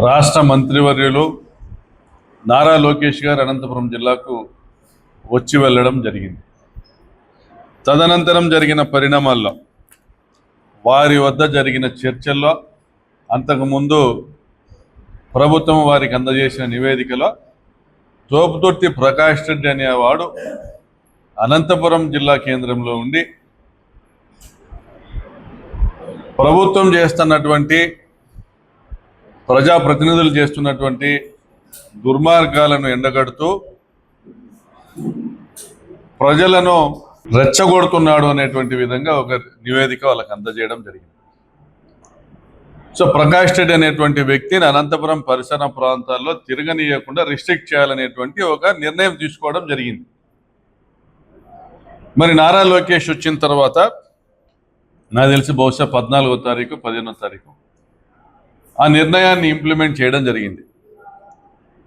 రాష్ట్ర మంత్రివర్యులు నారా లోకేష్ గారు అనంతపురం జిల్లాకు వచ్చి వెళ్ళడం జరిగింది. తదనంతరం జరిగిన పరిణామాల్లో వారి వద్ద జరిగిన చర్చల్లో అంతకుముందు ప్రభుత్వం వారికి అందజేసిన నివేదికలో తోపుతుర్తి ప్రకాష్ రెడ్డి అనేవాడు అనంతపురం జిల్లా కేంద్రంలో ఉండి ప్రభుత్వం చేస్తున్నటువంటి ప్రజాప్రతినిధులు చేస్తున్నటువంటి దుర్మార్గాలను ఎండగడుతూ ప్రజలను రెచ్చగొడుతున్నాడు అనేటువంటి విధంగా ఒక నివేదిక వాళ్ళకి అందజేయడం జరిగింది. సో ప్రకాష్ రెడ్డి అనేటువంటి వ్యక్తిని అనంతపురం పరిసర ప్రాంతాల్లో తిరగనీయకుండా రిస్ట్రిక్ట్ చేయాలనేటువంటి ఒక నిర్ణయం తీసుకోవడం జరిగింది. మరి నారా లోకేష్ వచ్చిన తర్వాత నాకు తెలిసి బహుశా 14వ తారీఖు 15వ తారీఖు ఆ నిర్ణయాన్ని ఇంప్లిమెంట్ చేయడం జరిగింది.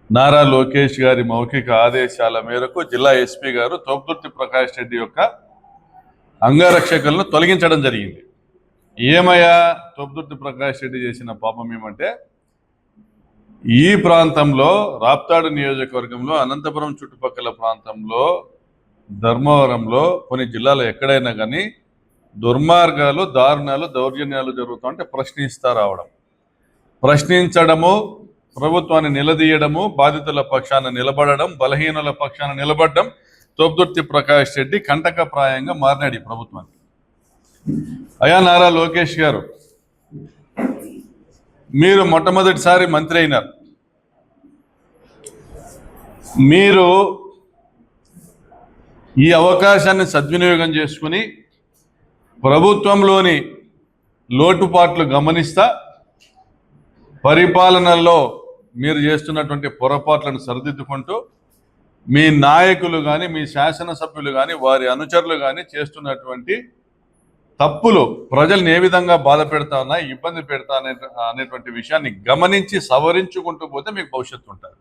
నారా లోకేష్ గారి మౌఖిక ఆదేశాల మేరకు జిల్లా ఎస్పీ గారు తోపుతుర్తి ప్రకాష్ రెడ్డి యొక్క అంగరక్షకులను తొలగించడం జరిగింది. ఏమయ్యా తోపుతుర్తి ప్రకాష్ రెడ్డి చేసిన పాపం ఏమంటే, ఈ ప్రాంతంలో రాప్తాడు నియోజకవర్గంలో అనంతపురం చుట్టుపక్కల ప్రాంతంలో ధర్మవరంలో కొన్ని జిల్లాలో ఎక్కడైనా కానీ దుర్మార్గాలు దారుణాలు దౌర్జన్యాలు జరుగుతుంటే ప్రశ్నించడము, ప్రభుత్వాన్ని నిలదీయడము, బాధితుల పక్షాన నిలబడడం, బలహీనుల పక్షాన నిలబడడం తోపుతుర్తి ప్రకాష్ రెడ్డి కంటకప్రాయంగా మారినాడు ఈ ప్రభుత్వానికి. అయా నారా లోకేష్ గారు, మీరు మొట్టమొదటిసారి మంత్రి అయినారు. మీరు ఈ అవకాశాన్ని సద్వినియోగం చేసుకుని ప్రభుత్వంలోని లోటుపాట్లు గమనిస్తా పరిపాలనలో మీరు చేస్తున్నటువంటి పొరపాట్లను సరిదిద్దుకుంటూ మీ నాయకులు కానీ మీ శాసనసభ్యులు కానీ వారి అనుచరులు కానీ చేస్తున్నటువంటి తప్పులు ప్రజల్ని ఏ విధంగా బాధ పెడతా ఉన్నా ఇబ్బంది పెడతా అనేటువంటి విషయాన్ని గమనించి సవరించుకుంటూ పోతే మీకు భవిష్యత్తు ఉంటుంది.